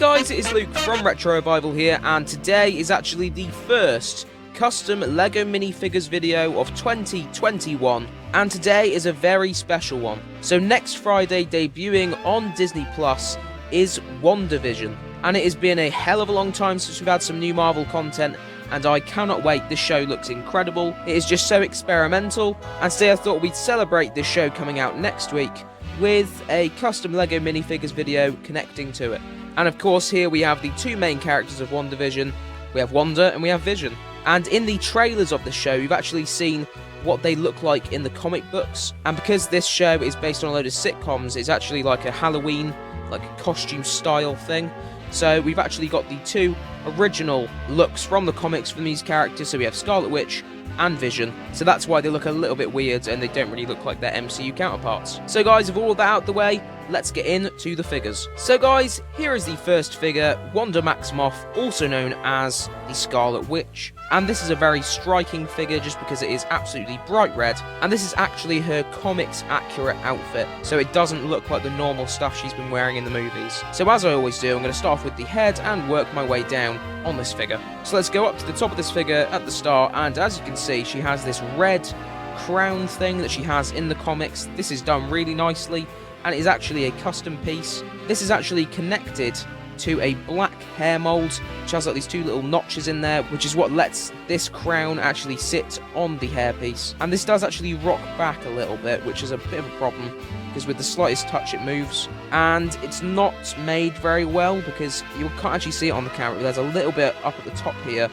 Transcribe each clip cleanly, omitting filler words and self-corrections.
guys, it is Luke from RetroRevival here, and today is actually the first custom LEGO minifigures video of 2021, and today is a very special one. So next Friday, debuting on Disney Plus, is Wandavision, and it has been a hell of a long time since we've had some new Marvel content, and I cannot wait. This show looks incredible. It is just so experimental, and today I thought we'd celebrate this show coming out next week with a custom LEGO minifigures video connecting to it. And of course, here we have the two main characters of Wandavision. We have Wanda and we have Vision. And in the trailers of the show, you've actually seen what they look like in the comic books. And because this show is based on a load of sitcoms, it's actually like a Halloween, like a costume style thing. So we've actually got the two original looks from the comics from these characters. So we have Scarlet Witch and Vision, so that's why they look a little bit weird and they don't really look like their MCU counterparts. So guys, with all that out the way, let's get into the figures. So guys, here is the first figure, Wanda Maximoff, also known as the Scarlet Witch. And this is a very striking figure just because it is absolutely bright red, and this is actually her comics accurate outfit, so it doesn't look like the normal stuff she's been wearing in the movies. So as I always do, I'm going to start off with the head and work my way down on this figure. So let's go up to the top of this figure at the start, and as you can see, she has this red crown thing that she has in the comics. This is done really nicely, and it is actually a custom piece. This is actually connected to a black hair mold, which has like these two little notches in there, which is what lets this crown actually sit on the hairpiece. And this does actually rock back a little bit, which is a bit of a problem, because with the slightest touch it moves. And it's not made very well, because you can't actually see it on the camera, but there's a little bit up at the top here,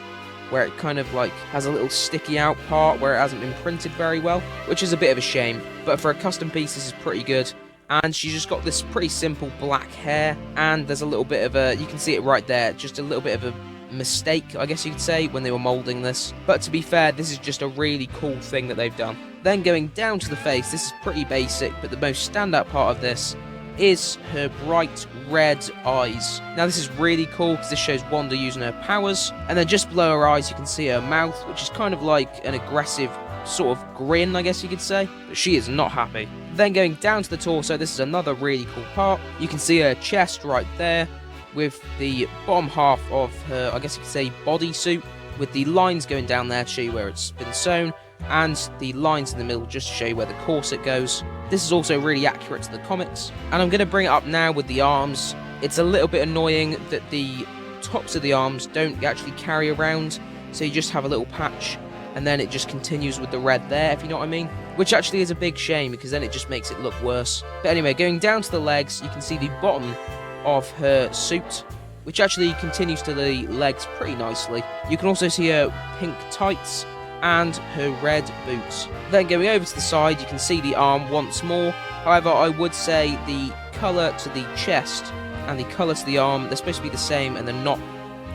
where it kind of like has a little sticky out part where it hasn't been printed very well, which is a bit of a shame. But for a custom piece, this is pretty good. And she's just got this pretty simple black hair, and there's a little bit of a, you can see it right there, just a little bit of a mistake, I guess you could say, when they were moulding this. But to be fair, this is just a really cool thing that they've done. Then going down to the face, this is pretty basic, but the most standout part of this is her bright red eyes. Now this is really cool because this shows Wanda using her powers, and then just below her eyes you can see her mouth, which is kind of like an aggressive sort of grin, I guess you could say, but she is not happy. Then going down to the torso, this is another really cool part. You can see her chest right there, with the bottom half of her, I guess you could say, bodysuit, with the lines going down there to show you where it's been sewn, and the lines in the middle just to show you where the corset goes. This is also really accurate to the comics. And I'm going to bring it up now with the arms. It's a little bit annoying that the tops of the arms don't actually carry around, so you just have a little patch, and then it just continues with the red there, if you know what I mean. Which actually is a big shame, because then it just makes it look worse. But anyway, going down to the legs, you can see the bottom of her suit, which actually continues to the legs pretty nicely. You can also see her pink tights and her red boots. Then going over to the side, you can see the arm once more. However, I would say the colour to the chest and the colour to the arm, they're supposed to be the same, and they're not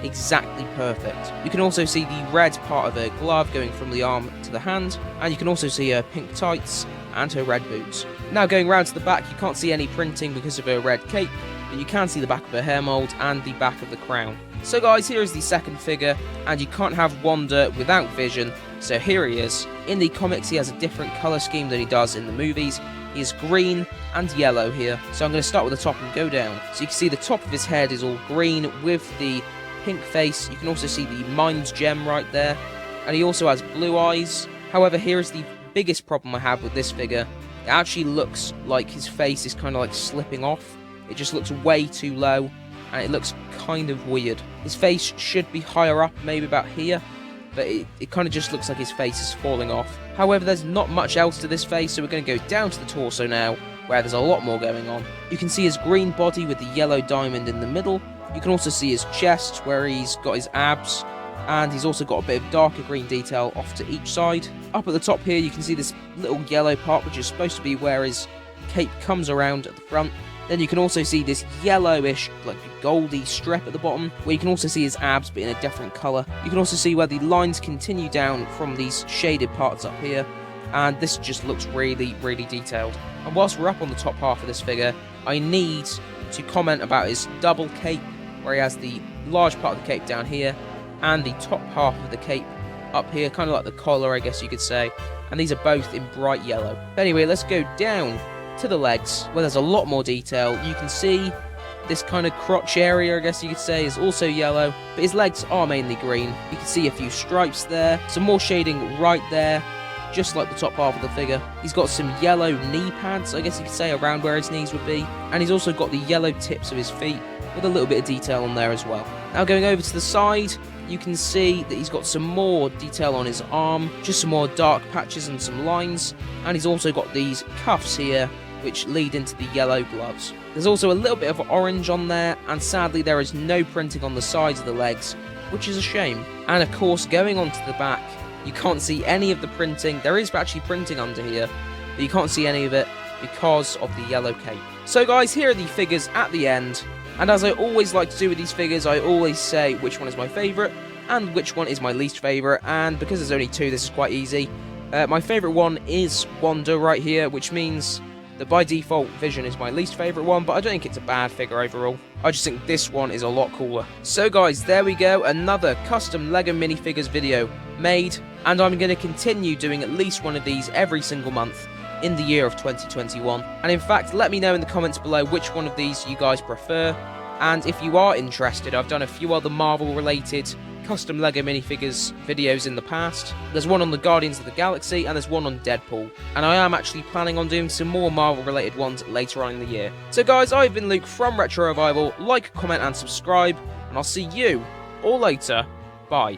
exactly perfect. You can also see the red part of her glove going from the arm to the hand, and you can also see her pink tights and her red boots. Now going round to the back, you can't see any printing because of her red cape, but you can see the back of her hair mold and the back of the crown. So guys, here is the second figure, and you can't have Wanda without Vision, so here he is. In the comics he has a different colour scheme than he does in the movies. He is green and yellow here, so I'm going to start with the top and go down. So you can see the top of his head is all green with the pink face. You can also see the Mind's gem right there, and he also has blue eyes. However, here is the biggest problem I have with this figure. It actually looks like his face is kind of like slipping off. It just looks way too low, and it looks kind of weird. His face should be higher up, maybe about here, but it kind of just looks like his face is falling off. However, there's not much else to this face, so we're going to go down to the torso now, where there's a lot more going on. You can see his green body with the yellow diamond in the middle. You can also see his chest, where he's got his abs, and he's also got a bit of darker green detail off to each side. Up at the top here, you can see this little yellow part, which is supposed to be where his cape comes around at the front. Then you can also see this yellowish, like goldy strip at the bottom, where you can also see his abs, but in a different colour. You can also see where the lines continue down from these shaded parts up here, and this just looks really, really detailed. And whilst we're up on the top half of this figure, I need to comment about his double cape, where he has the large part of the cape down here, and the top half of the cape up here, kind of like the collar, I guess you could say, and these are both in bright yellow. But anyway, let's go down to the legs, where there's a lot more detail. You can see This kind of crotch area, I guess you could say, is also yellow, but his legs are mainly green. You can see a few stripes there, some more shading right there, just like the top half of the figure. He's got some yellow knee pads, I guess you could say, around where his knees would be, and he's also got the yellow tips of his feet, with a little bit of detail on there as well. Now going over to the side, you can see that he's got some more detail on his arm, just some more dark patches and some lines, and he's also got these cuffs here, which lead into the yellow gloves. There's also a little bit of orange on there, and sadly there is no printing on the sides of the legs, which is a shame. And of course, going on to the back, you can't see any of the printing. There is actually printing under here, but you can't see any of it because of the yellow cape. So guys, here are the figures at the end, and as I always like to do with these figures, I always say which one is my favourite and which one is my least favourite, and because there's only two, this is quite easy. My favourite one is Wanda right here, which means that by default, Vision is my least favourite one, but I don't think it's a bad figure overall. I just think this one is a lot cooler. So guys, there we go, another custom LEGO minifigures video made, and I'm going to continue doing at least one of these every single month in the year of 2021. And in fact, let me know in the comments below which one of these you guys prefer, and if you are interested, I've done a few other Marvel related custom LEGO minifigures videos in the past. There's one on the Guardians of the Galaxy and there's one on Deadpool, and I am actually planning on doing some more Marvel related ones later on in the year. So guys, I've been Luke from RetroRevival. Like, comment and subscribe, and I'll see you all later. Bye.